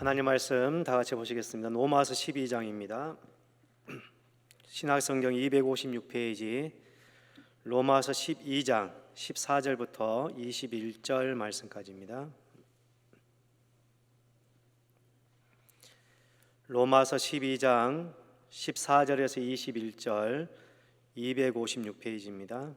하나님 말씀 다 같이 보시겠습니다. 로마서 12장입니다. 신약성경 256페이지 로마서 12장 14절부터 21절 말씀까지입니다. 로마서 12장 14절에서 21절 256페이지입니다.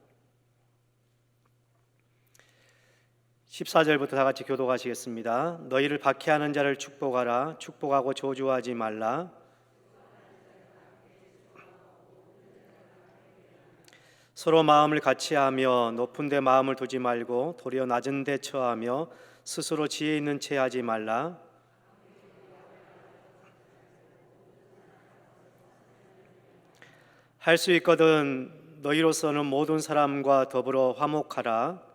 14절부터 다 같이 교독하시겠습니다. 너희를 박해하는 자를 축복하라. 축복하고 저주하지 말라. 서로 마음을 같이하며 높은 데 마음을 두지 말고 도리어 낮은 데 처하며 스스로 지혜 있는 채 하지 말라. 할 수 있거든 너희로서는 모든 사람과 더불어 화목하라.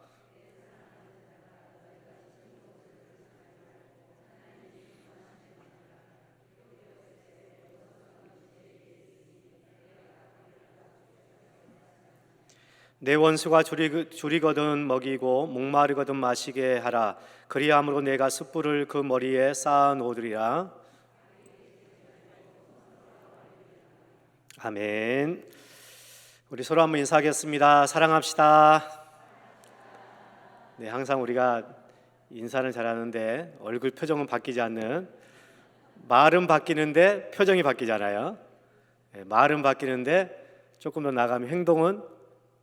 내 원수가 줄이거든 먹이고 목마르거든 마시게 하라. 그리함으로 내가 숯불을 그 머리에 쌓아 놓으리라. 아멘. 우리 서로 한번 인사하겠습니다. 사랑합시다. 네, 항상 우리가 인사는 잘하는데 얼굴 표정은 바뀌지 않는, 말은 바뀌는데 표정이 바뀌잖아요. 네, 말은 바뀌는데 조금 더 나가면 행동은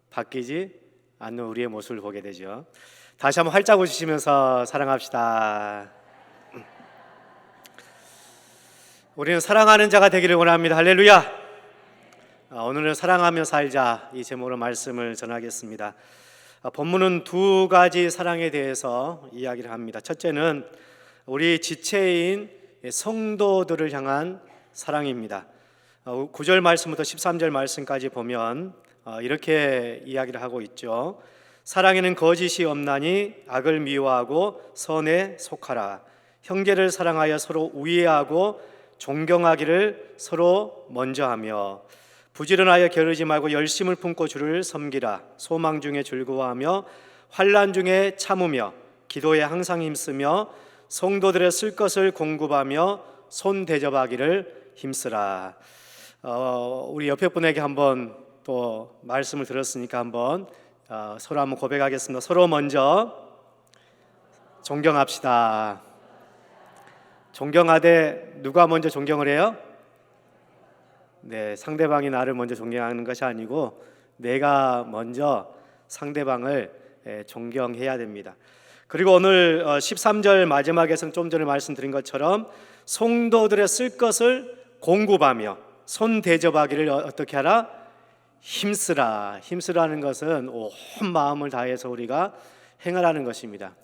바뀌지 않는 우리의 모습을 보게 되죠. 다시 한번 활짝 웃으시면서 사랑합시다. 우리는 사랑하는 자가 되기를 원합니다. 할렐루야. 오늘은 사랑하며 살자, 이 제목으로 말씀을 전하겠습니다. 본문은 두 가지 사랑에 대해서 이야기를 합니다. 첫째는 우리 지체인 성도들을 향한 사랑입니다. 9절 말씀부터 13절 말씀까지 보면 이렇게 이야기를 하고 있죠. 사랑에는 거짓이 없나니 악을 미워하고 선에 속하라. 형제를 사랑하여 서로 우애하고 존경하기를 서로 먼저 하며 부지런하여 게으르지 말고 열심을 품고 주를 섬기라. 소망 중에 즐거워하며 환난 중에 참으며 기도에 항상 힘쓰며 성도들의 쓸 것을 공급하며 손 대접하기를 힘쓰라. 우리 옆에 분에게 한번 또 말씀을 들었으니까 한번 서로 한번 고백하겠습니다. 서로 먼저 존경합시다. 존경하되 누가 먼저 존경을 해요? 네, 상대방이 나를 먼저 존경하는 것이 아니고 내가 먼저 상대방을 존경해야 됩니다. 그리고 오늘 13절 마지막에서 좀 전에 말씀드린 것처럼 성도들의 쓸 것을 공급하며 손 대접하기를 어떻게 하라? 힘쓰라. 힘쓰라는 것은 온 마음을 다해서 우리가 행하라는 것입니다.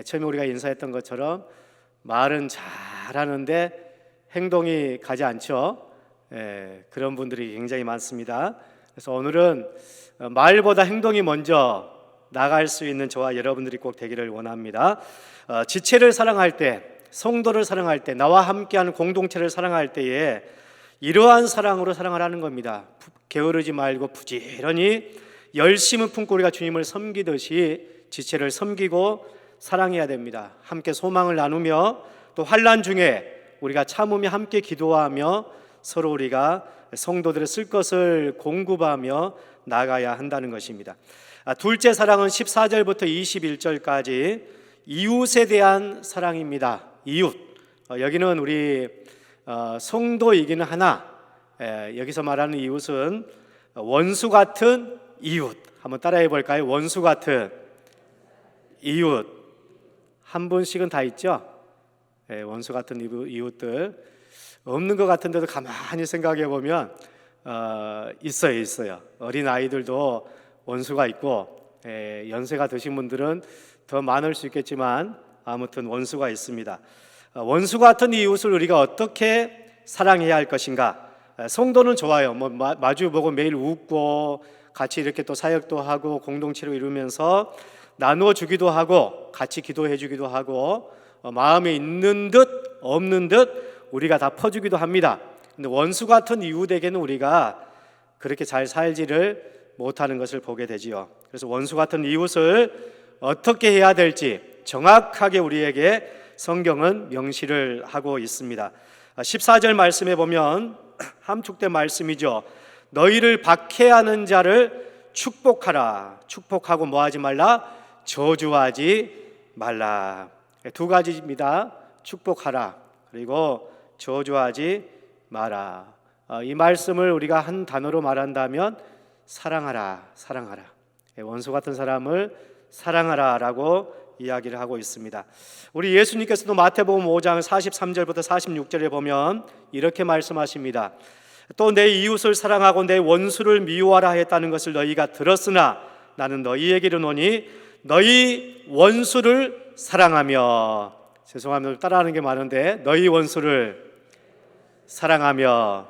처음에 우리가 인사했던 것처럼 말은 잘하는데 행동이 가지 않죠. 그런 분들이 굉장히 많습니다. 그래서 오늘은 말보다 행동이 먼저 나갈 수 있는 저와 여러분들이 꼭 되기를 원합니다. 지체를 사랑할 때, 성도를 사랑할 때, 나와 함께하는 공동체를 사랑할 때에 이러한 사랑으로 사랑을 하는 겁니다. 게으르지 말고 부지런히 열심을 품고 우리가 주님을 섬기듯이 지체를 섬기고 사랑해야 됩니다. 함께 소망을 나누며 또 환난 중에 우리가 참으며 함께 기도하며 서로 우리가 성도들의 쓸 것을 공급하며 나가야 한다는 것입니다. 둘째 사랑은 14절부터 21절까지 이웃에 대한 사랑입니다. 이웃. 여기는 우리 성도이기는 하나 여기서 말하는 이웃은 원수 같은 이웃. 한번 따라해 볼까요? 원수 같은 이웃. 한 분씩은 다 있죠? 원수 같은 이웃들 없는 것 같은데도 가만히 생각해 보면 있어요. 어린 아이들도 원수가 있고 연세가 드신 분들은 더 많을 수 있겠지만 아무튼 원수가 있습니다. 원수 같은 이웃을 우리가 어떻게 사랑해야 할 것인가? 성도는 좋아요. 마주보고 매일 웃고 같이 이렇게 또 사역도 하고 공동체로 이루면서 나누어주기도 하고 같이 기도해주기도 하고 마음에 있는 듯 없는 듯 우리가 다 퍼주기도 합니다. 근데 원수 같은 이웃에게는 우리가 그렇게 잘 살지를 못하는 것을 보게 되지요. 그래서 원수 같은 이웃을 어떻게 해야 될지 정확하게 우리에게 성경은 명시를 하고 있습니다. 14절 말씀에 보면 함축된 말씀이죠. 너희를 박해하는 자를 축복하라. 축복하고 뭐하지 말라? 저주하지 말라. 두 가지입니다. 축복하라, 그리고 저주하지 마라. 이 말씀을 우리가 한 단어로 말한다면 사랑하라, 사랑하라. 원수 같은 사람을 사랑하라라고 이야기를 하고 있습니다. 우리 예수님께서도 마태복음 5장 43절부터 46절에 보면 이렇게 말씀하십니다. 또 내 이웃을 사랑하고 내 원수를 미워하라 했다는 것을 너희가 들었으나 나는 너희에게 이르노니 너희 원수를 사랑하며, 죄송합니다, 따라하는 게 많은데, 너희 원수를 사랑하며.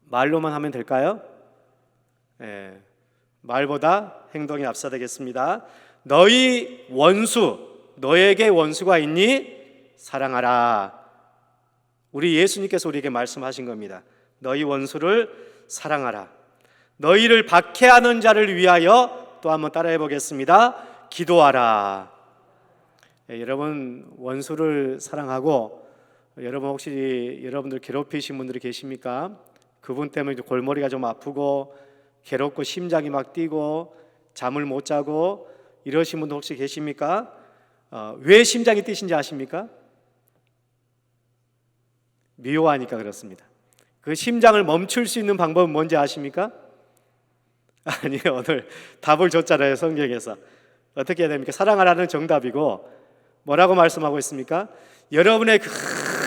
말로만 하면 될까요? 말보다 행동이 앞서되겠습니다. 너희 원수, 너에게 원수가 있니? 사랑하라. 우리 예수님께서 우리에게 말씀하신 겁니다. 너희 원수를 사랑하라. 너희를 박해하는 자를 위하여, 또 한번 따라해 보겠습니다, 기도하라. 여러분 원수를 사랑하고, 여러분 혹시 여러분들 괴롭히신 분들이 계십니까? 그분 때문에 골머리가 좀 아프고 괴롭고 심장이 막 뛰고 잠을 못 자고 이러신 분들 혹시 계십니까? 왜 심장이 뛰신지 아십니까? 미워하니까 그렇습니다. 그 심장을 멈출 수 있는 방법은 뭔지 아십니까? 아니요, 오늘 답을 줬잖아요. 성경에서 어떻게 해야 됩니까? 사랑하라는 정답이고, 뭐라고 말씀하고 있습니까? 여러분의 그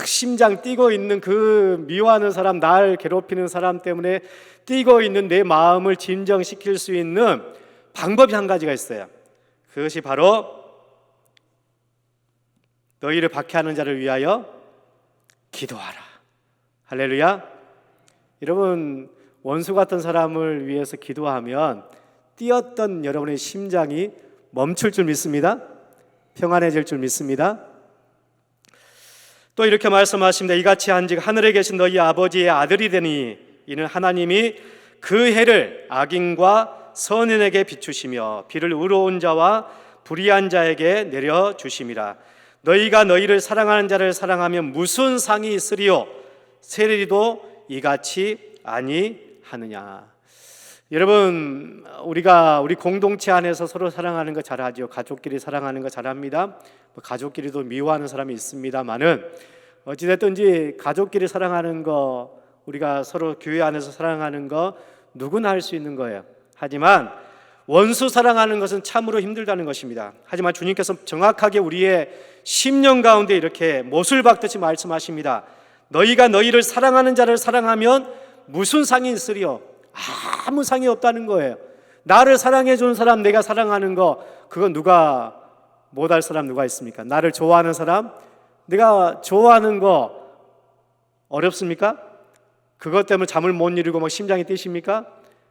심장 뛰고 있는 그 미워하는 사람, 날 괴롭히는 사람 때문에 뛰고 있는 내 마음을 진정시킬 수 있는 방법이 한 가지가 있어요. 그것이 바로 너희를 박해하는 자를 위하여 기도하라. 할렐루야. 여러분 원수 같은 사람을 위해서 기도하면 뛰었던 여러분의 심장이 멈출 줄 믿습니다. 평안해질 줄 믿습니다. 또 이렇게 말씀하십니다. 이같이 한즉 하늘에 계신 너희 아버지의 아들이 되니 이는 하나님이 그 해를 악인과 선인에게 비추시며 비를 의로운 자와 불의한 자에게 내려주심이라. 너희가 너희를 사랑하는 자를 사랑하면 무슨 상이 있으리요? 세리도 이같이 아니하느냐. 여러분 우리 공동체 안에서 서로 사랑하는 거 잘하죠. 가족끼리 사랑하는 거 잘합니다. 가족끼리도 미워하는 사람이 있습니다만은 어찌됐든지 가족끼리 사랑하는 거, 우리가 서로 교회 안에서 사랑하는 거 누구나 할 수 있는 거예요. 하지만 원수 사랑하는 것은 참으로 힘들다는 것입니다. 하지만 주님께서 정확하게 우리의 심령 가운데 이렇게 못을 박듯이 말씀하십니다. 너희가 너희를 사랑하는 자를 사랑하면 무슨 상이 있으리요? 아무 상이 없다는 거예요. 나를 사랑해 주는 사람, 내가 사랑하는 거, 그건 누가 못할 사람 누가 있습니까? 나를 좋아하는 사람, 내가 좋아하는 거 어렵습니까? 그것 때문에 잠을 못 이루고 막 심장이 뛰십니까?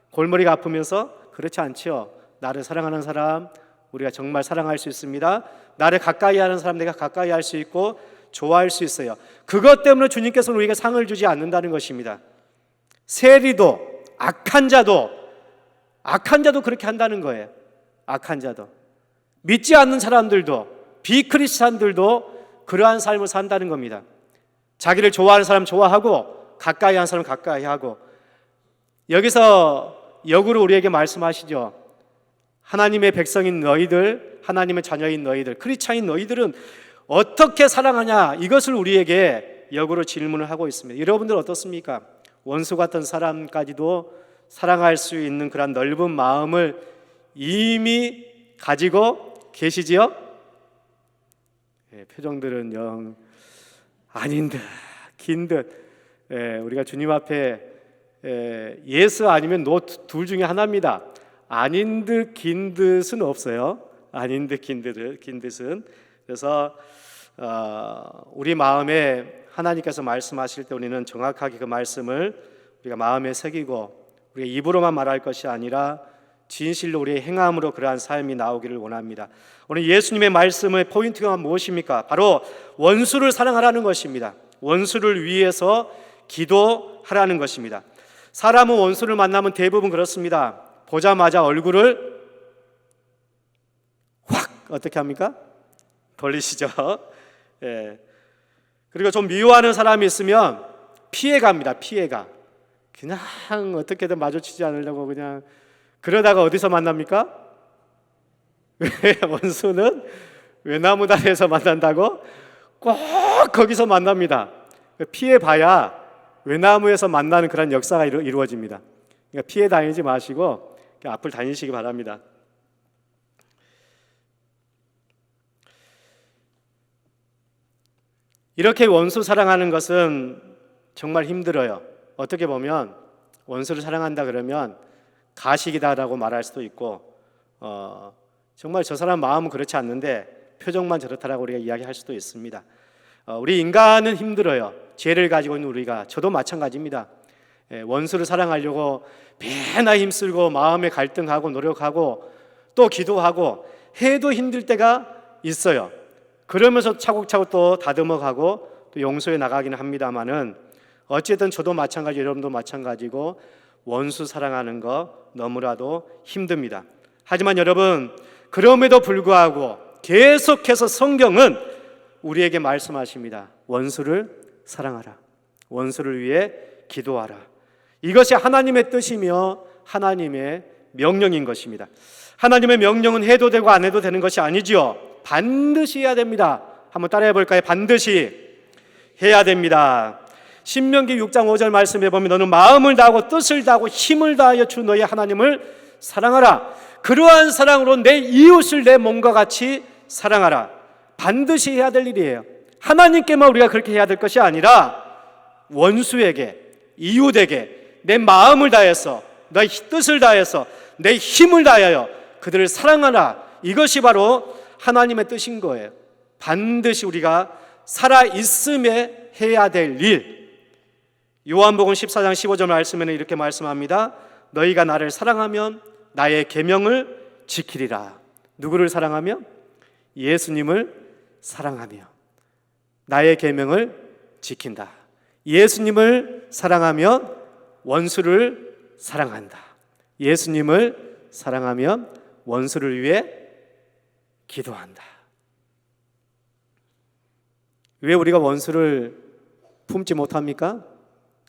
골머리가 아프면서? 그렇지 않죠. 나를 사랑하는 사람, 우리가 정말 사랑할 수 있습니다. 나를 가까이 하는 사람, 내가 가까이 할 수 있고 좋아할 수 있어요. 그것 때문에 주님께서는 우리에게 상을 주지 않는다는 것입니다. 세리도 악한 자도 그렇게 한다는 거예요. 악한 자도, 믿지 않는 사람들도, 비크리스찬들도 그러한 삶을 산다는 겁니다. 자기를 좋아하는 사람 좋아하고 가까이 하는 사람 가까이 하고. 여기서 역으로 우리에게 말씀하시죠. 하나님의 백성인 너희들, 하나님의 자녀인 너희들, 크리스찬인 너희들은 어떻게 사랑하냐, 이것을 우리에게 역으로 질문을 하고 있습니다. 여러분들 어떻습니까? 원수 같은 사람까지도 사랑할 수 있는 그런 넓은 마음을 이미 가지고 계시지요? 표정들은 영 아닌 듯, 긴 듯. 우리가 주님 앞에 예스 아니면 노 둘 중에 하나입니다. 아닌 듯, 긴 듯은 없어요. 아닌 듯, 긴 듯은. 그래서 우리 마음에 하나님께서 말씀하실 때 우리는 정확하게 그 말씀을 우리가 마음에 새기고, 우리가 입으로만 말할 것이 아니라 진실로 우리의 행함으로 그러한 삶이 나오기를 원합니다. 오늘 예수님의 말씀의 포인트가 무엇입니까? 바로 원수를 사랑하라는 것입니다. 원수를 위해서 기도하라는 것입니다. 사람은 원수를 만나면 대부분 그렇습니다. 보자마자 얼굴을 확 어떻게 합니까? 돌리시죠. 예. 그리고 좀 미워하는 사람이 있으면 피해갑니다. 피해가. 그냥 어떻게든 마주치지 않으려고 그냥. 그러다가 어디서 만납니까? 원수는 외나무다리에서 만난다고? 꼭 거기서 만납니다. 피해봐야 외나무에서 만나는 그런 역사가 이루어집니다. 그러니까 피해 다니지 마시고 앞을 다니시기 바랍니다. 이렇게 원수 사랑하는 것은 정말 힘들어요. 어떻게 보면 원수를 사랑한다 그러면 가식이다라고 말할 수도 있고 정말 저 사람 마음은 그렇지 않는데 표정만 저렇다라고 우리가 이야기할 수도 있습니다. 우리 인간은 힘들어요. 죄를 가지고 있는 우리가. 저도 마찬가지입니다. 원수를 사랑하려고 배나 힘쓰고 마음에 갈등하고 노력하고 또 기도하고 해도 힘들 때가 있어요. 그러면서 차곡차곡 또 다듬어가고 또 용서해 나가기는 합니다만은 어쨌든 저도 마찬가지, 여러분도 마찬가지고 원수 사랑하는 거 너무나도 힘듭니다. 하지만 여러분, 그럼에도 불구하고 계속해서 성경은 우리에게 말씀하십니다. 원수를 사랑하라. 원수를 위해 기도하라. 이것이 하나님의 뜻이며 하나님의 명령인 것입니다. 하나님의 명령은 해도 되고 안 해도 되는 것이 아니지요. 반드시 해야 됩니다. 한번 따라해 볼까요? 반드시 해야 됩니다. 신명기 6장 5절 말씀해 보면 너는 마음을 다하고 뜻을 다하고 힘을 다하여 주 너의 하나님을 사랑하라. 그러한 사랑으로 내 이웃을 내 몸과 같이 사랑하라. 반드시 해야 될 일이에요. 하나님께만 우리가 그렇게 해야 될 것이 아니라 원수에게, 이웃에게 내 마음을 다해서, 내 뜻을 다해서, 내 힘을 다하여 그들을 사랑하라. 이것이 바로 하나님의 뜻인 거예요. 반드시 우리가 살아있음에 해야 될 일. 요한복음 14장 15절 말씀에는 이렇게 말씀합니다. 너희가 나를 사랑하면 나의 계명을 지키리라. 누구를 사랑하며? 예수님을 사랑하며 나의 계명을 지킨다. 예수님을 사랑하면 원수를 사랑한다. 예수님을 사랑하면 원수를 위해 기도한다. 왜 우리가 원수를 품지 못합니까?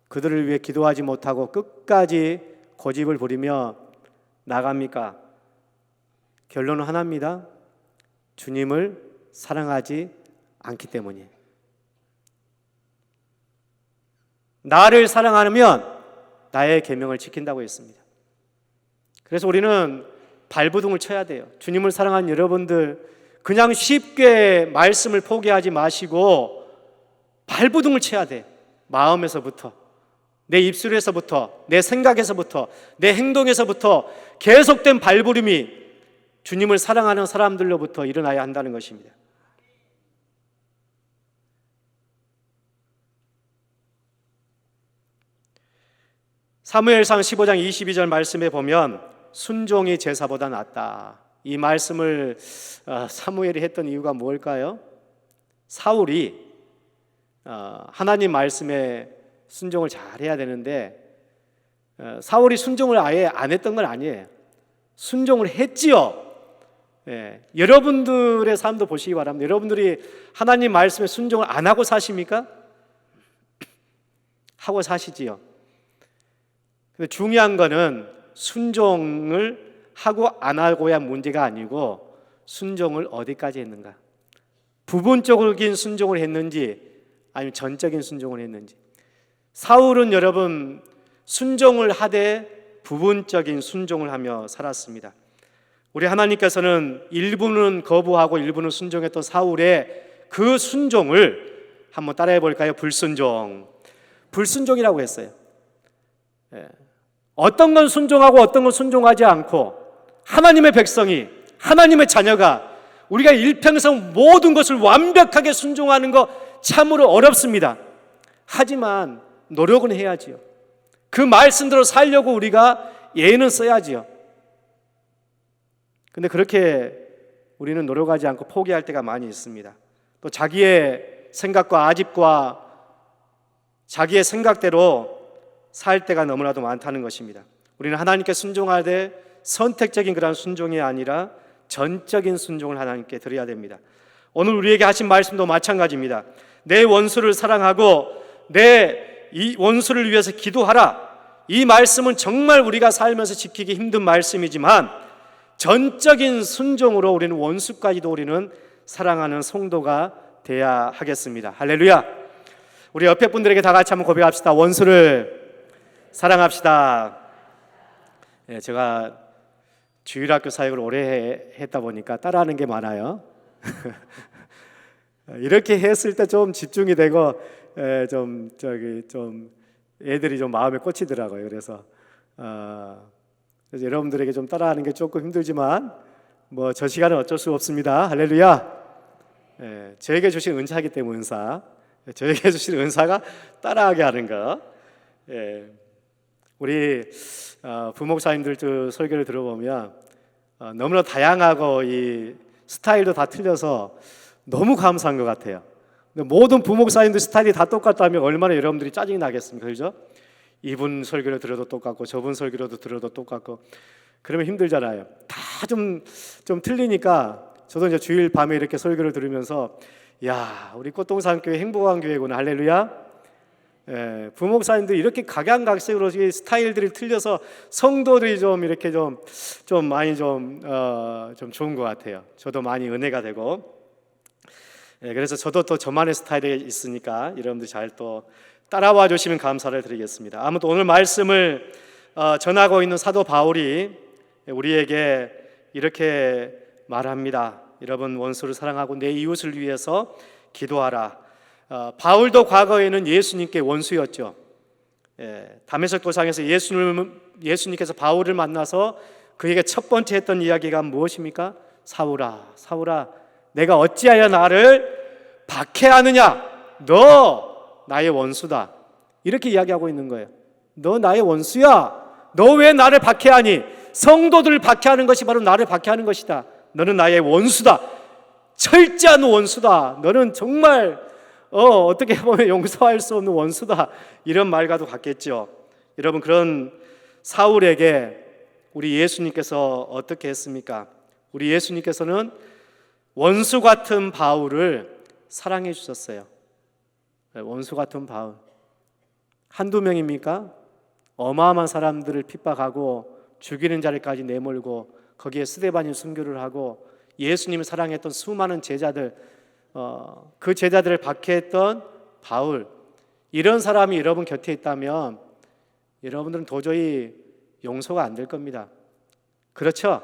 그들을 위해 기도하지 못하고 끝까지 고집을 부리며 나갑니까? 결론은 하나입니다. 주님을 사랑하지 않기 때문이에요. 나를 사랑하면 나의 계명을 지킨다고 했습니다. 그래서 우리는 발버둥을 쳐야 돼요. 주님을 사랑하는 여러분들, 그냥 쉽게 말씀을 포기하지 마시고 발버둥을 쳐야 돼. 마음에서부터, 내 입술에서부터, 내 생각에서부터, 내 행동에서부터 계속된 발부림이 주님을 사랑하는 사람들로부터 일어나야 한다는 것입니다. 사무엘상 15장 22절 말씀에 보면 순종이 제사보다 낫다. 이 말씀을 사무엘이 했던 이유가 뭘까요? 사울이 하나님 말씀에 순종을 잘해야 되는데 사울이 순종을 아예 안 했던 건 아니에요. 순종을 했지요. 여러분들의 삶도 보시기 바랍니다. 여러분들이 하나님 말씀에 순종을 안 하고 사십니까? 하고 사시지요. 근데 중요한 거는 순종을 하고 안 하고야 문제가 아니고 순종을 어디까지 했는가? 부분적인 순종을 했는지 아니면 전적인 순종을 했는지. 사울은 여러분 순종을 하되 부분적인 순종을 하며 살았습니다. 우리 하나님께서는 일부는 거부하고 일부는 순종했던 사울의 그 순종을 한번 따라해 볼까요? 불순종. 불순종이라고 했어요. 어떤 건 순종하고 어떤 건 순종하지 않고 하나님의 백성이, 하나님의 자녀가 우리가 일평생 모든 것을 완벽하게 순종하는 거 참으로 어렵습니다. 하지만 노력은 해야지요. 그 말씀대로 살려고 우리가 예는 써야지요. 근데 그렇게 우리는 노력하지 않고 포기할 때가 많이 있습니다. 또 자기의 생각과 아집과 자기의 생각대로 살 때가 너무나도 많다는 것입니다. 우리는 하나님께 순종하되 선택적인 그런 순종이 아니라 전적인 순종을 하나님께 드려야 됩니다. 오늘 우리에게 하신 말씀도 마찬가지입니다. 내 원수를 사랑하고 내 이 원수를 위해서 기도하라. 이 말씀은 정말 우리가 살면서 지키기 힘든 말씀이지만 전적인 순종으로 우리는 원수까지도 우리는 사랑하는 성도가 돼야 하겠습니다. 할렐루야. 우리 옆에 분들에게 다 같이 한번 고백합시다. 원수를 사랑합시다. 제가 주일학교 사역을 오래 했다 보니까 따라하는 게 많아요. 이렇게 했을 때 좀 집중이 되고 좀 애들이 좀 마음에 꽂히더라고요. 그래서 여러분들에게 좀 따라하는 게 조금 힘들지만 뭐 저 시간은 어쩔 수 없습니다. 할렐루야. 저에게 주신 은사이기 때문에 저에게 주신 은사가 따라하게 하는 거. 우리 부목사님들 설교를 들어보면 너무나 다양하고 이 스타일도 다 틀려서 너무 감사한 것 같아요. 근데 모든 부목사님들 스타일이 다 똑같다면 얼마나 여러분들이 짜증이 나겠습니까? 그죠? 이분 설교를 들어도 똑같고 저분 설교를 들어도 똑같고 그러면 힘들잖아요. 다 좀 틀리니까 저도 이제 주일 밤에 이렇게 설교를 들으면서 야, 우리 꽃동산교회 행복한 교회구나. 할렐루야. 부목사님들이 이렇게 각양각색으로 스타일들이 틀려서 성도들이 좀 이렇게 좀 많이 좀 좋은 것 같아요. 저도 많이 은혜가 되고. 그래서 저도 또 저만의 스타일이 있으니까 여러분들 잘 또 따라와 주시면 감사를 드리겠습니다. 아무튼 오늘 말씀을 전하고 있는 사도 바울이 우리에게 이렇게 말합니다. 여러분 원수를 사랑하고 내 이웃을 위해서 기도하라. 바울도 과거에는 예수님께 원수였죠. 다메섹 도상에서 예수님께서 바울을 만나서 그에게 첫 번째 했던 이야기가 무엇입니까? 사울아 내가 어찌하여 나를 박해하느냐? 너 나의 원수다. 이렇게 이야기하고 있는 거예요. 너 나의 원수야. 너 왜 나를 박해하니? 성도들을 박해하는 것이 바로 나를 박해하는 것이다. 너는 나의 원수다. 철저한 원수다. 너는 정말 어떻게 보면 용서할 수 없는 원수다. 이런 말과도 같겠죠. 여러분, 그런 사울에게 우리 예수님께서 어떻게 했습니까? 우리 예수님께서는 원수 같은 바울을 사랑해 주셨어요. 원수 같은 바울 한두 명입니까? 어마어마한 사람들을 핍박하고 죽이는 자리까지 내몰고 거기에 스데반이 순교를 하고 예수님을 사랑했던 수많은 제자들, 그 제자들을 박해했던 바울, 이런 사람이 여러분 곁에 있다면 여러분들은 도저히 용서가 안 될 겁니다. 그렇죠?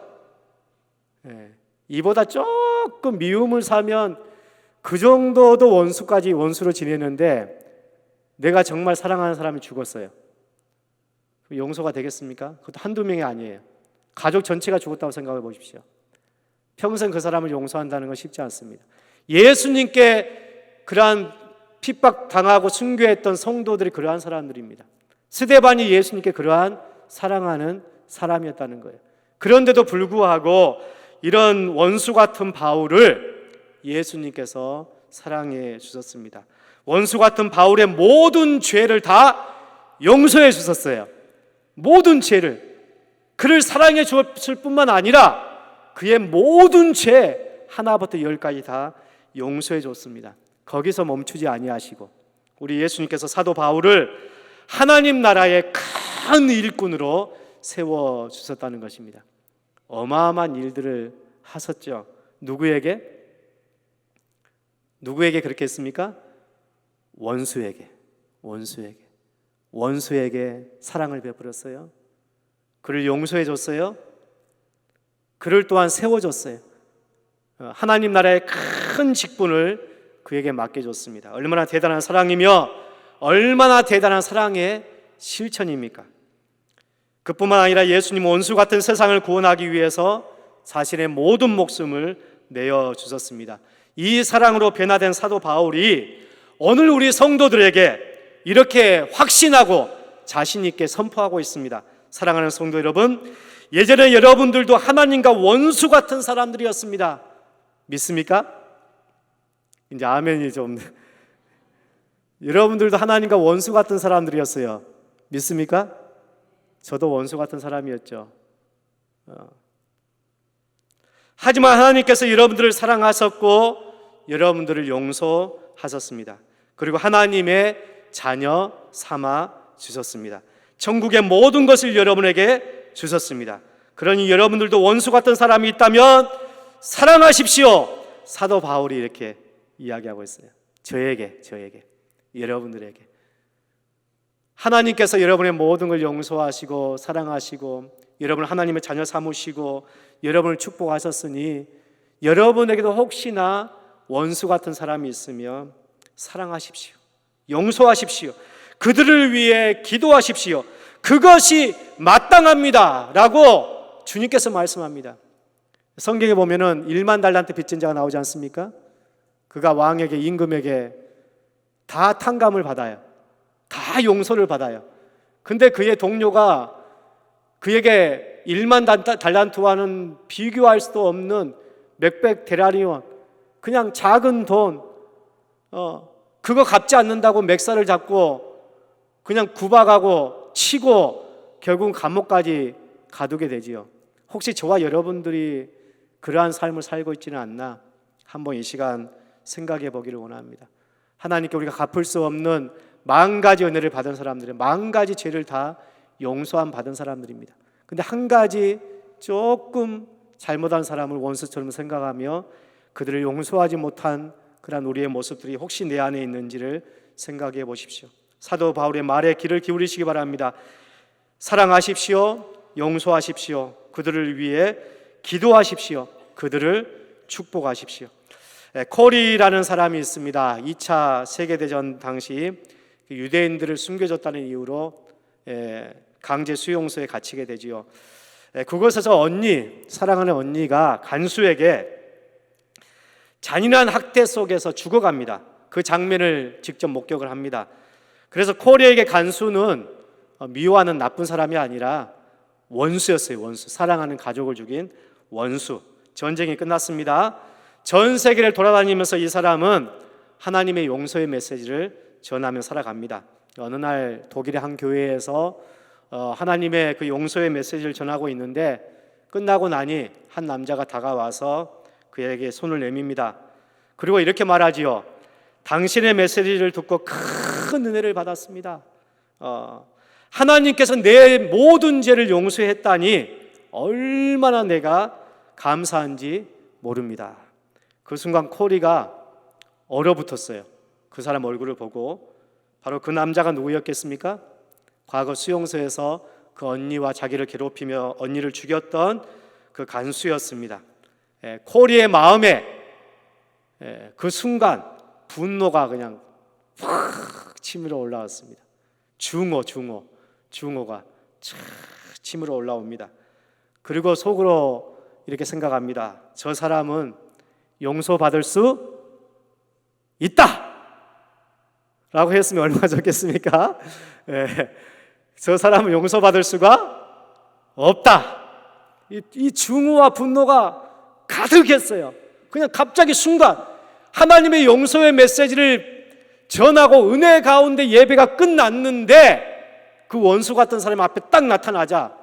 이보다 조금 미움을 사면 그 정도도 원수로 지내는데 내가 정말 사랑하는 사람이 죽었어요. 용서가 되겠습니까? 그것도 한두 명이 아니에요. 가족 전체가 죽었다고 생각해 보십시오. 평생 그 사람을 용서한다는 건 쉽지 않습니다. 예수님께 그러한 핍박당하고 순교했던 성도들이 그러한 사람들입니다. 스데반이 예수님께 그러한 사랑하는 사람이었다는 거예요. 그런데도 불구하고 이런 원수 같은 바울을 예수님께서 사랑해 주셨습니다. 원수 같은 바울의 모든 죄를 다 용서해 주셨어요. 모든 죄를. 그를 사랑해 주었을 뿐만 아니라 그의 모든 죄 하나부터 열까지 다 용서해 줬습니다. 거기서 멈추지 아니하시고 우리 예수님께서 사도 바울을 하나님 나라의 큰 일꾼으로 세워주셨다는 것입니다. 어마어마한 일들을 하셨죠. 누구에게 그렇게 했습니까? 원수에게 사랑을 베풀었어요. 그를 용서해 줬어요. 그를 또한 세워줬어요. 하나님 나라의 큰 직분을 그에게 맡겨줬습니다. 얼마나 대단한 사랑이며 얼마나 대단한 사랑의 실천입니까? 그뿐만 아니라 예수님 원수 같은 세상을 구원하기 위해서 자신의 모든 목숨을 내어주셨습니다. 이 사랑으로 변화된 사도 바울이 오늘 우리 성도들에게 이렇게 확신하고 자신 있게 선포하고 있습니다. 사랑하는 성도 여러분, 예전에 여러분들도 하나님과 원수 같은 사람들이었습니다. 믿습니까? 이제 아멘이 좀. 여러분들도 하나님과 원수 같은 사람들이었어요. 믿습니까? 저도 원수 같은 사람이었죠. 하지만 하나님께서 여러분들을 사랑하셨고 여러분들을 용서하셨습니다. 그리고 하나님의 자녀 삼아 주셨습니다. 천국의 모든 것을 여러분에게 주셨습니다. 그러니 여러분들도 원수 같은 사람이 있다면 사랑하십시오. 사도 바울이 이렇게 이야기하고 있어요. 저에게, 여러분들에게. 하나님께서 여러분의 모든 걸 용서하시고 사랑하시고 여러분을 하나님의 자녀 삼으시고 여러분을 축복하셨으니 여러분에게도 혹시나 원수 같은 사람이 있으면 사랑하십시오. 용서하십시오. 그들을 위해 기도하십시오. 그것이 마땅합니다 라고 주님께서 말씀합니다. 성경에 보면은 1만 달란트 빚진 자가 나오지 않습니까? 그가 왕에게, 임금에게 다 탕감을 받아요. 다 용서를 받아요. 근데 그의 동료가 그에게 1만 달란트와는 비교할 수도 없는 몇백 데나리온, 그냥 작은 돈, 그거 갚지 않는다고 맥살을 잡고 그냥 구박하고 치고 결국은 감옥까지 가두게 되지요. 혹시 저와 여러분들이 그러한 삶을 살고 있지는 않나 한번 이 시간 생각해 보기를 원합니다. 하나님께 우리가 갚을 수 없는 10,000가지 은혜를 받은 사람들은 10,000가지 죄를 다 용서함 받은 사람들입니다. 근데 한 가지 조금 잘못한 사람을 원수처럼 생각하며 그들을 용서하지 못한 그런 우리의 모습들이 혹시 내 안에 있는지를 생각해 보십시오. 사도 바울의 말에 귀를 기울이시기 바랍니다. 사랑하십시오. 용서하십시오. 그들을 위해 기도하십시오. 그들을 축복하십시오. 코리라는 사람이 있습니다. 2차 세계대전 당시 유대인들을 숨겨줬다는 이유로 강제 수용소에 갇히게 되지요. 그곳에서 사랑하는 언니가 간수에게 잔인한 학대 속에서 죽어갑니다. 그 장면을 직접 목격을 합니다. 그래서 코리에게 간수는 미워하는 나쁜 사람이 아니라 원수였어요. 원수. 사랑하는 가족을 죽인 원수. 전쟁이 끝났습니다. 전 세계를 돌아다니면서 이 사람은 하나님의 용서의 메시지를 전하며 살아갑니다. 어느 날 독일의 한 교회에서 하나님의 그 용서의 메시지를 전하고 있는데 끝나고 나니 한 남자가 다가와서 그에게 손을 내밉니다. 그리고 이렇게 말하지요. 당신의 메시지를 듣고 큰 은혜를 받았습니다. 하나님께서 내 모든 죄를 용서했다니 얼마나 내가 감사한지 모릅니다. 그 순간 코리가 얼어붙었어요. 그 사람 얼굴을 보고. 바로 그 남자가 누구였겠습니까? 과거 수용소에서 그 언니와 자기를 괴롭히며 언니를 죽였던 그 간수였습니다. 코리의 마음에 그 순간 분노가 그냥 확 치밀어 올라왔습니다. 중호가 치밀어 올라옵니다. 그리고 속으로 이렇게 생각합니다. 저 사람은 용서받을 수 있다! 라고 했으면 얼마나 좋겠습니까? 저 사람은 용서받을 수가 없다. 이 중후와 분노가 가득했어요. 그냥 갑자기 순간 하나님의 용서의 메시지를 전하고 은혜 가운데 예배가 끝났는데 그 원수 같은 사람 앞에 딱 나타나자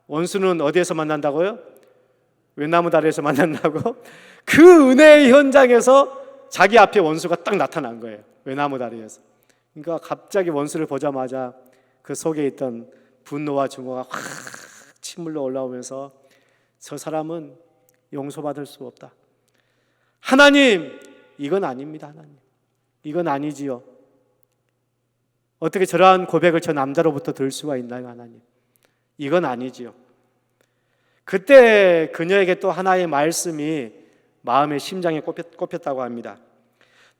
원수는 어디에서 만난다고요? 외나무 다리에서 만난다고? 그 은혜의 현장에서 자기 앞에 원수가 딱 나타난 거예요. 외나무 다리에서. 그러니까 갑자기 원수를 보자마자 그 속에 있던 분노와 증오가 확 침물로 올라오면서 저 사람은 용서받을 수 없다. 하나님, 이건 아닙니다. 하나님, 이건 아니지요. 어떻게 저러한 고백을 저 남자로부터 들을 수가 있나요? 하나님, 이건 아니지요. 그때 그녀에게 또 하나의 말씀이 마음의 심장에 꼽혔다고 합니다.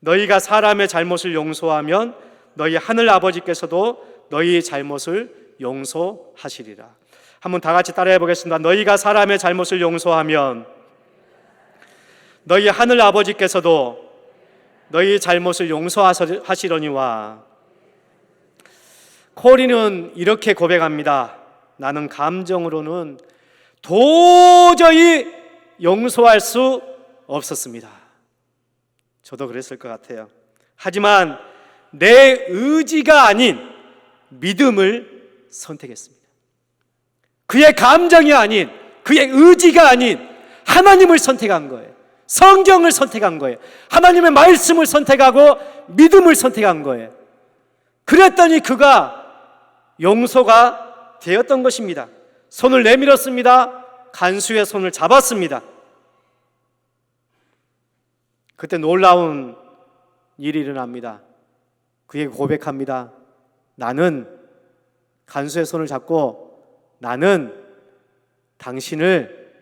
너희가 사람의 잘못을 용서하면 너희 하늘 아버지께서도 너희 잘못을 용서하시리라. 한번 다 같이 따라해 보겠습니다. 너희가 사람의 잘못을 용서하면 너희 하늘 아버지께서도 너희 잘못을 용서하시려니와. 코리는 이렇게 고백합니다. 나는 감정으로는 도저히 용서할 수 없었습니다. 저도 그랬을 것 같아요. 하지만 내 의지가 아닌 믿음을 선택했습니다. 그의 감정이 아닌, 그의 의지가 아닌 하나님을 선택한 거예요. 성경을 선택한 거예요. 하나님의 말씀을 선택하고 믿음을 선택한 거예요. 그랬더니 그가 용서가 되었던 것입니다. 손을 내밀었습니다. 간수의 손을 잡았습니다. 그때 놀라운 일이 일어납니다. 그에게 고백합니다. 나는 간수의 손을 잡고 나는 당신을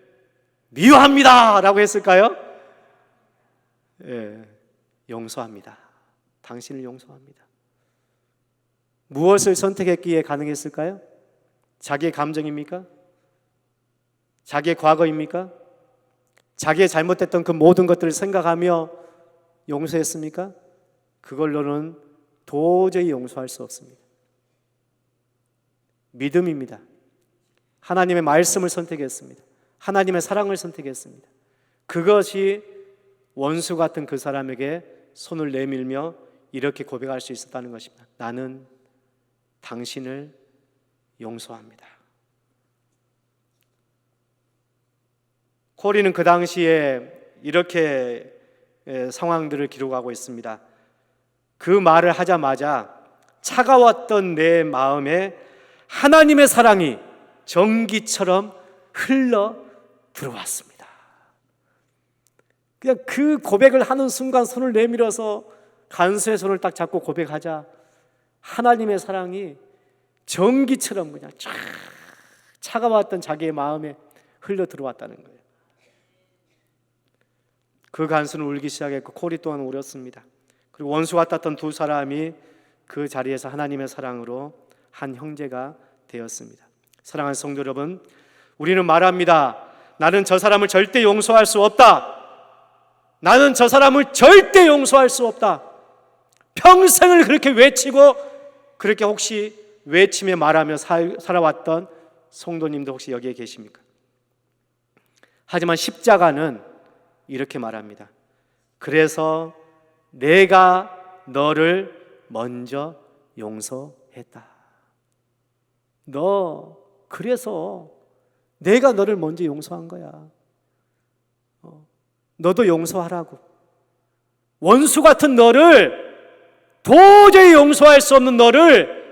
미워합니다 라고 했을까요? 예, 용서합니다. 당신을 용서합니다. 무엇을 선택했기에 가능했을까요? 자기의 감정입니까? 자기의 과거입니까? 자기의 잘못됐던 그 모든 것들을 생각하며 용서했습니까? 그걸로는 도저히 용서할 수 없습니다. 믿음입니다. 하나님의 말씀을 선택했습니다. 하나님의 사랑을 선택했습니다. 그것이 원수 같은 그 사람에게 손을 내밀며 이렇게 고백할 수 있었다는 것입니다. 나는 당신을 용서합니다. 코리는 그 당시에 이렇게 상황들을 기록하고 있습니다. 그 말을 하자마자 차가웠던 내 마음에 하나님의 사랑이 전기처럼 흘러 들어왔습니다. 그냥 그 고백을 하는 순간 손을 내밀어서 간수의 손을 딱 잡고 고백하자 하나님의 사랑이 전기처럼 그냥 쫙 차가웠던 자기의 마음에 흘러 들어왔다는 거예요. 그 간수는 울기 시작했고 코리 또한 울었습니다. 그리고 원수 같았던 두 사람이 그 자리에서 하나님의 사랑으로 한 형제가 되었습니다. 사랑하는 성도 여러분, 우리는 말합니다. 나는 저 사람을 절대 용서할 수 없다. 나는 저 사람을 절대 용서할 수 없다. 평생을 그렇게 외치고 그렇게 혹시 외치며 말하며 살아왔던 성도님도 혹시 여기에 계십니까? 하지만 십자가는 이렇게 말합니다. 그래서 내가 너를 먼저 용서했다. 그래서 내가 너를 먼저 용서한 거야. 너도 용서하라고. 원수 같은 너를, 도저히 용서할 수 없는 너를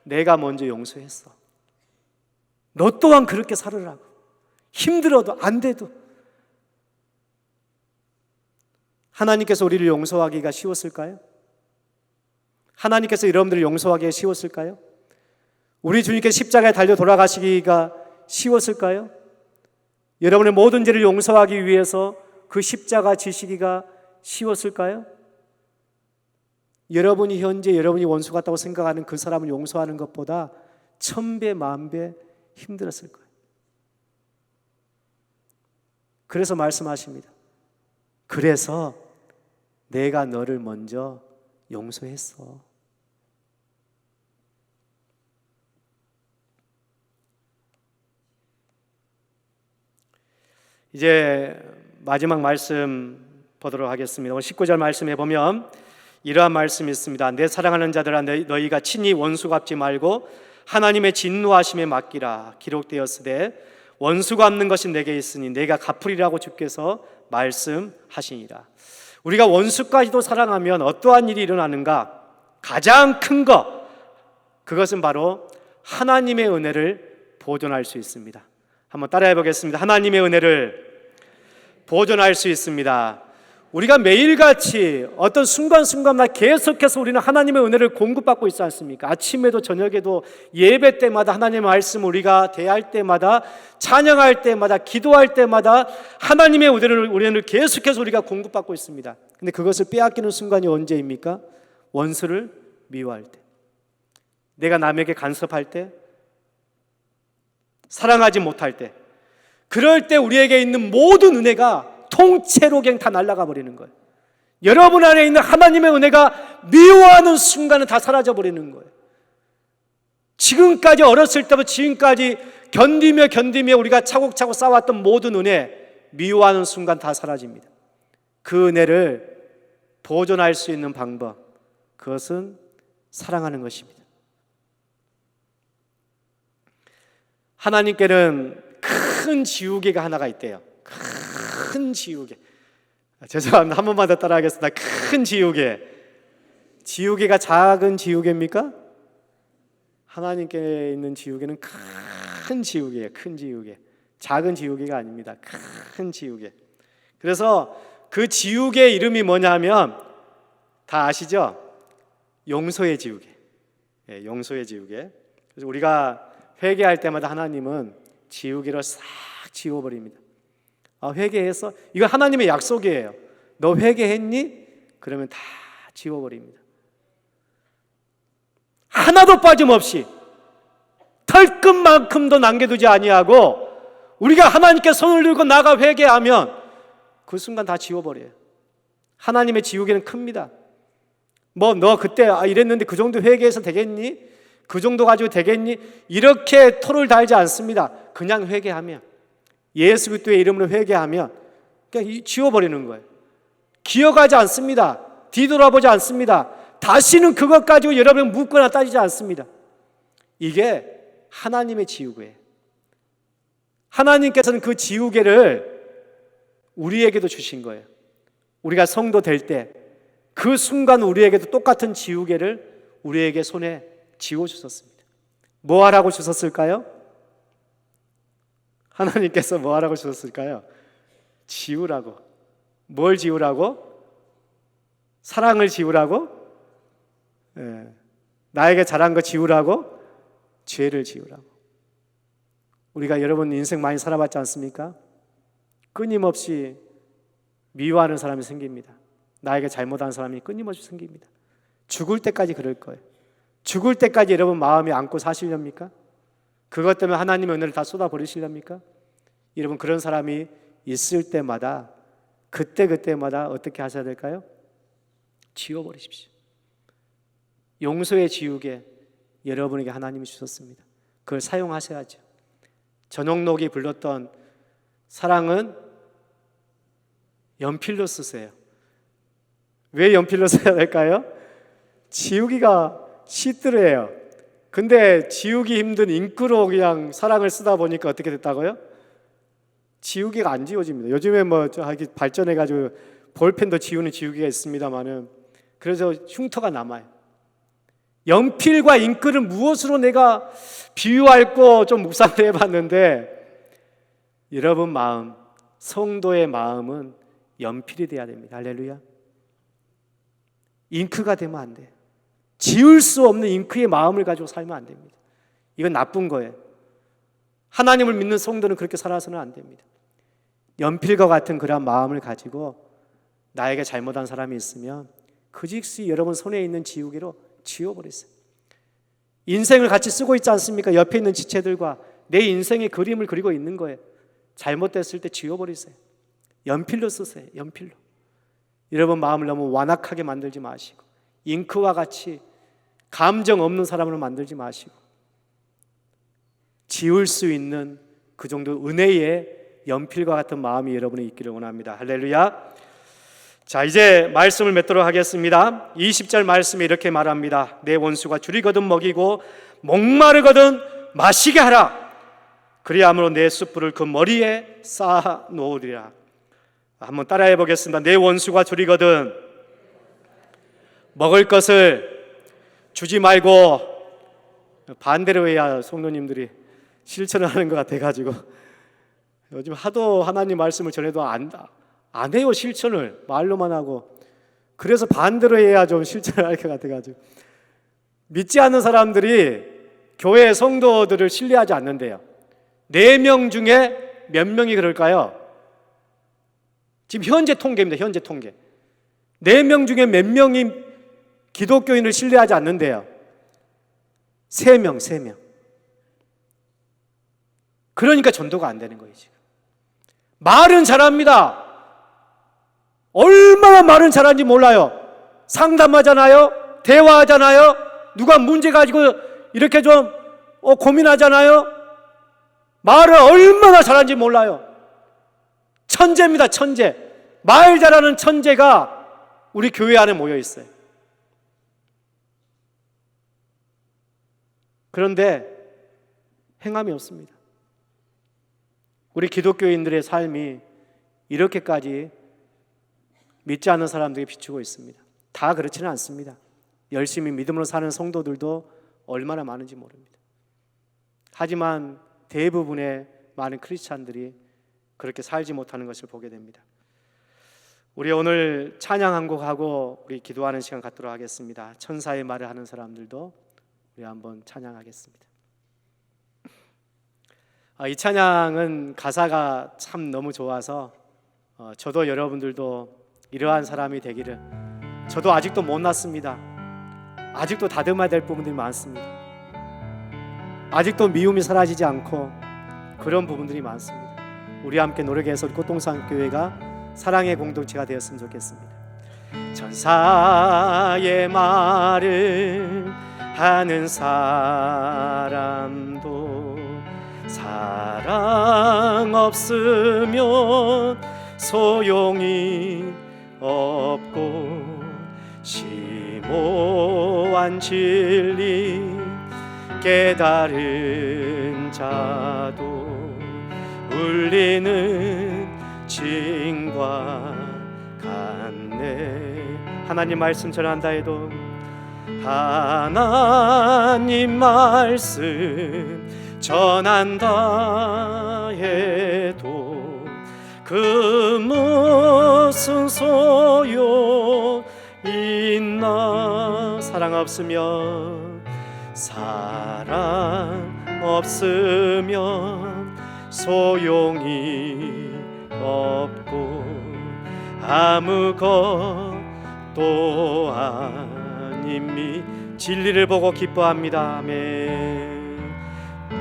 내가 먼저 용서했어. 너 또한 그렇게 살으라고. 힘들어도 안 돼도. 하나님께서 우리를 용서하기가 쉬웠을까요? 하나님께서 여러분들을 용서하기가 쉬웠을까요? 우리 주님께서 십자가에 달려 돌아가시기가 쉬웠을까요? 여러분의 모든 죄를 용서하기 위해서 그 십자가 지시기가 쉬웠을까요? 여러분이 현재 여러분이 원수 같다고 생각하는 그 사람을 용서하는 것보다 1000배, 10,000배 힘들었을 거예요. 그래서 말씀하십니다. 그래서 내가 너를 먼저 용서했어. 이제 마지막 말씀 보도록 하겠습니다. 오늘 19절 말씀에 보면 이러한 말씀이 있습니다. 내 사랑하는 자들아 너희가 친히 원수 갚지 말고 하나님의 진노하심에 맡기라. 기록되었으되 원수 갚는 것이 내게 있으니 내가 갚으리라고 주께서 말씀하시니라. 우리가 원수까지도 사랑하면 어떠한 일이 일어나는가? 가장 큰 것, 그것은 바로 하나님의 은혜를 보존할 수 있습니다. 한번 따라해 보겠습니다. 하나님의 은혜를 보존할 수 있습니다. 우리가 매일같이 어떤 순간순간마다 계속해서 우리는 하나님의 은혜를 공급받고 있지 않습니까? 아침에도 저녁에도 예배 때마다 하나님의 말씀을 우리가 대할 때마다, 찬양할 때마다, 기도할 때마다 하나님의 은혜를 우리는 계속해서 우리가 공급받고 있습니다. 근데 그것을 빼앗기는 순간이 언제입니까? 원수를 미워할 때, 내가 남에게 간섭할 때, 사랑하지 못할 때, 그럴 때 우리에게 있는 모든 은혜가 통째로 그냥 다 날아가 버리는 거예요. 여러분 안에 있는 하나님의 은혜가 미워하는 순간은 다 사라져 버리는 거예요. 지금까지 어렸을 때부터 지금까지 견디며 우리가 차곡차곡 쌓아왔던 모든 은혜, 미워하는 순간 다 사라집니다. 그 은혜를 보존할 수 있는 방법, 그것은 사랑하는 것입니다. 하나님께는 큰 지우개가 하나가 있대요. 큰 지우개. 죄송합니다. 한 번만 더 따라하겠습니다. 큰 지우개. 지우개가 작은 지우개입니까? 하나님께 있는 지우개는 큰 지우개예요. 큰 지우개. 작은 지우개가 아닙니다. 큰 지우개. 그래서 그 지우개 이름이 뭐냐면 다 아시죠? 용서의 지우개. 예, 용서의 지우개. 그래서 우리가 회개할 때마다 하나님은 지우개를 싹 지워버립니다. 회개해서, 이거 하나님의 약속이에요. 너 회개했니? 그러면 다 지워버립니다. 하나도 빠짐없이 털끝만큼도 남겨두지 아니하고 우리가 하나님께 손을 들고 나가 회개하면 그 순간 다 지워버려요. 하나님의 지우개는 큽니다. 너 그때 이랬는데 그 정도 회개해서 되겠니? 그 정도 가지고 되겠니? 이렇게 토를 달지 않습니다. 그냥 회개하면, 예수 그리스도의 이름으로 회개하면 그냥 지워버리는 거예요. 기억하지 않습니다. 뒤돌아보지 않습니다. 다시는 그것 가지고 여러분 묻거나 따지지 않습니다. 이게 하나님의 지우개예요. 하나님께서는 그 지우개를 우리에게도 주신 거예요. 우리가 성도 될 때 그 순간 우리에게도 똑같은 지우개를 우리에게 손에 지워주셨습니다. 뭐 하라고 주셨을까요? 하나님께서 뭐 하라고 주셨을까요? 지우라고. 뭘 지우라고? 사랑을 지우라고? 나에게 잘한 거 지우라고? 죄를 지우라고. 우리가 여러분 인생 많이 살아봤지 않습니까? 끊임없이 미워하는 사람이 생깁니다. 나에게 잘못한 사람이 끊임없이 생깁니다. 죽을 때까지 그럴 거예요. 죽을 때까지 여러분 마음에 안고 사시렵니까? 그것 때문에 하나님의 은혜를 다 쏟아버리시렵니까? 여러분 그런 사람이 있을 때마다 그때마다 어떻게 하셔야 될까요? 지워버리십시오. 용서의 지우개 여러분에게 하나님이 주셨습니다. 그걸 사용하셔야죠. 전영록이 불렀던 사랑은 연필로 쓰세요. 왜 연필로 써야 될까요? 지우기가 쉽더래요. 근데 지우기 힘든 잉크로 그냥 사랑을 쓰다 보니까 어떻게 됐다고요? 지우개가 안 지워집니다. 요즘에 발전해가지고 볼펜도 지우는 지우개가 있습니다만은 그래서 흉터가 남아요. 연필과 잉크를 무엇으로 내가 비유할까 좀 묵상을 해봤는데 여러분 마음, 성도의 마음은 연필이 돼야 됩니다. 할렐루야. 잉크가 되면 안 돼요. 지울 수 없는 잉크의 마음을 가지고 살면 안 됩니다. 이건 나쁜 거예요. 하나님을 믿는 성도는 그렇게 살아서는 안 됩니다. 연필과 같은 그런 마음을 가지고 나에게 잘못한 사람이 있으면 그 즉시 여러분 손에 있는 지우개로 지워버리세요. 인생을 같이 쓰고 있지 않습니까? 옆에 있는 지체들과 내 인생의 그림을 그리고 있는 거예요. 잘못됐을 때 지워버리세요. 연필로 쓰세요. 연필로. 여러분 마음을 너무 완악하게 만들지 마시고 잉크와 같이 감정 없는 사람으로 만들지 마시고 지울 수 있는 그 정도 은혜의 연필과 같은 마음이 여러분이 있기를 원합니다. 할렐루야. 자, 이제 말씀을 맺도록 하겠습니다. 20절 말씀에 이렇게 말합니다. 내 원수가 줄이거든 먹이고 목마르거든 마시게 하라. 그리함으로 내 숯불을 그 머리에 쌓아 놓으리라. 한번 따라해 보겠습니다. 내 원수가 줄이거든 먹을 것을 주지 말고, 반대로 해야 성도님들이 실천을 하는 것 같아가지고 요즘 하도 하나님 말씀을 전해도 안 해요. 실천을 말로만 하고. 그래서 반대로 해야 좀 실천을 할 것 같아가지고 믿지 않는 사람들이 교회 성도들을 신뢰하지 않는데요. 4명 중에 몇 명이 그럴까요? 지금 현재 통계입니다. 현재 통계. 4명 중에 몇 명이 기독교인을 신뢰하지 않는데요. 3명. 그러니까 전도가 안 되는 거예요. 지금 말은 잘합니다. 얼마나 말은 잘하는지 몰라요. 상담하잖아요. 대화하잖아요. 누가 문제 가지고 이렇게 좀 고민하잖아요. 말을 얼마나 잘하는지 몰라요. 천재입니다. 천재. 말 잘하는 천재가 우리 교회 안에 모여 있어요. 그런데 행함이 없습니다. 우리 기독교인들의 삶이 이렇게까지 믿지 않는 사람들에게 비추고 있습니다. 다 그렇지는 않습니다. 열심히 믿음으로 사는 성도들도 얼마나 많은지 모릅니다. 하지만 대부분의 많은 크리스찬들이 그렇게 살지 못하는 것을 보게 됩니다. 우리 오늘 찬양 한 곡 하고 우리 기도하는 시간 갖도록 하겠습니다. 천사의 말을 하는 사람들도 우리 한번 찬양하겠습니다. 이 찬양은 가사가 참 너무 좋아서 저도 여러분들도 이러한 사람이 되기를, 저도 아직도 못났습니다. 아직도 다듬어야 될 부분들이 많습니다. 아직도 미움이 사라지지 않고 그런 부분들이 많습니다. 우리 함께 노력해서 꽃동산교회가 사랑의 공동체가 되었으면 좋겠습니다. 천사의 말을 하는 사람도 사랑 없으면 소용이 없고, 심오한 진리 깨달은 자도 울리는 징과 같네. 하나님 말씀 전한다 해도, 하나님 말씀 전한다 해도 그 무슨 소용 있나. 사랑 없으면 소용이 없고 아무것도 아님이. 진리를 보고 기뻐합니다. 아멘.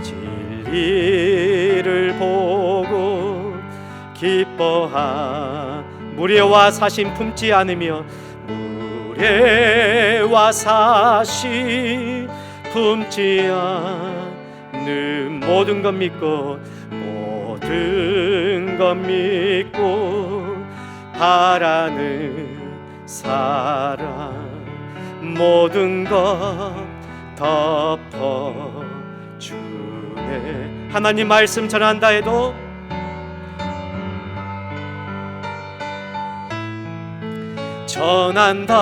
진리를 보고 기뻐하. 무례와 사심 품지 않으며, 무례와 사심 품지 않는 모든 것 믿고, 모든 것 믿고 바라는 사랑 모든 것 덮어주네. 하나님 말씀 전한다 해도 전한다.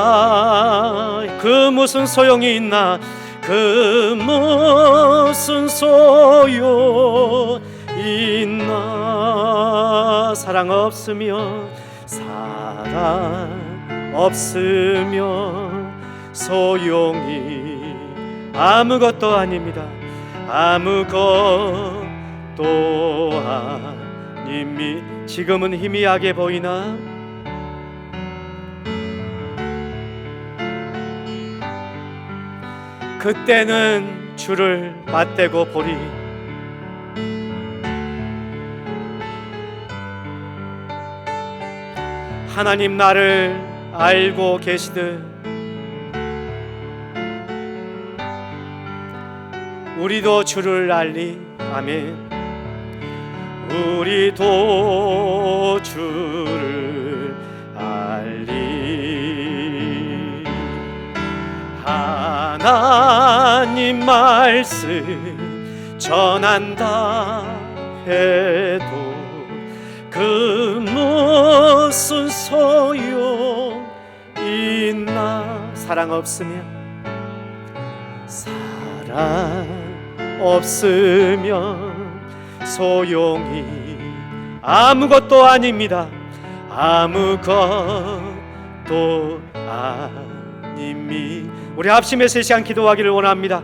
그 무슨 소용이 있나. 그 무슨 소용 있나. 사랑 없으면 소용이 아무것도 아닙니다. 아무것도 아님이. 지금은 희미하게 보이나 그때는 주를 맞대고 보리. 하나님 나를 알고 계시듯 우리도 주를 알리. 아멘. 우리도 주를 알리. 하나님 말씀 전한다 해도 그 무슨 소용 있나. 사랑 없으면 소용이 아무것도 아닙니다. 아무것도 아님이. 우리 합심해서 이 시간 기도하기를 원합니다.